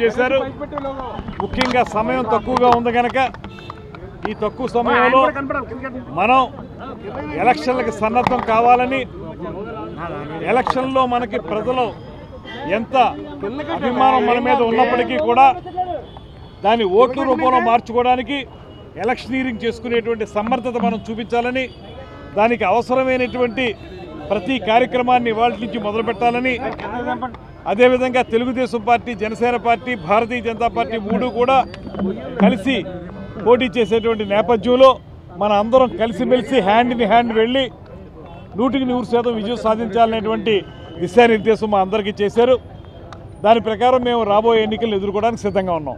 చేశారు. ముఖ్యంగా సమయం తక్కువగా ఉంది కనుక ఈ తక్కువ సమయంలో మనం ఎలక్షన్లకు సన్నద్ధం కావాలని, ఎలక్షన్లో మనకి ప్రజలు ఎంత అభిమానం మన మీద ఉన్నప్పటికీ కూడా దాన్ని ఓట్ల రూపంలో మార్చుకోవడానికి ఎలక్షనీరింగ్ చేసుకునేటువంటి సమర్థత మనం చూపించాలని, దానికి అవసరమైనటువంటి ప్రతి కార్యక్రమాన్ని ఇవాళ నుంచి మొదలుపెట్టాలని, అదేవిధంగా Telugu Desam party, Janasena party, Bharatiya Janata party మూడు కూడా కలిసి పోటీ చేసేటువంటి నేపథ్యంలో మన అందరం కలిసిమెలిసి హ్యాండ్ ఇన్ హ్యాండ్ వెళ్ళి 100% విజయం సాధించాలనేటువంటి దిశానిర్దేశం మా అందరికీ చేశారు. దాని ప్రకారం మేము రాబోయే ఎన్నికలు ఎదుర్కోవడానికి సిద్ధంగా ఉన్నాం.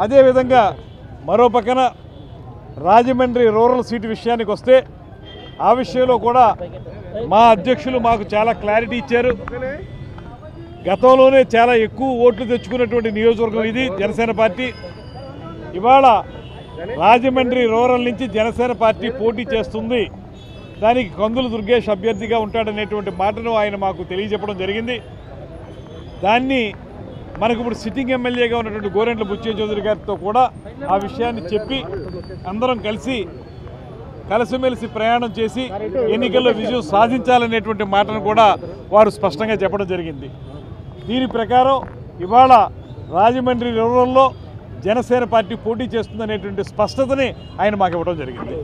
అదేవిధంగా మరో పక్కన రాజమండ్రి రూరల్ సీటు విషయానికి వస్తే ఆ విషయంలో కూడా మా అధ్యక్షులు మాకు చాలా క్లారిటీ ఇచ్చారు. గతంలోనే చాలా ఎక్కువ ఓట్లు తెచ్చుకున్నటువంటి నియోజకవర్గం ఇది జనసేన పార్టీ. ఇవాళ రాజమండ్రి రూరల్ నుంచి జనసేన పార్టీ పోటీ చేస్తుంది, దానికి కందుల దుర్గేష్ అభ్యర్థిగా ఉంటాడనేటువంటి మాటను ఆయన మాకు తెలియజెప్పడం జరిగింది. దాన్ని మనకు ఇప్పుడు సిట్టింగ్ ఎమ్మెల్యేగా ఉన్నటువంటి గోరెంట్ల బుచ్చయ్య చౌదరి గారితో కూడా ఆ విషయాన్ని చెప్పి అందరం కలిసిమెలిసి ప్రయాణం చేసి ఎన్నికల్లో విజయం సాధించాలనేటువంటి మాటను కూడా వారు స్పష్టంగా చెప్పడం జరిగింది. దీని ప్రకారం ఇవాళ రాజమండ్రి రూరల్లో జనసేన పార్టీ పోటీ చేస్తుందనేటువంటి స్పష్టతని ఆయన మాకు ఇవ్వడం జరిగింది.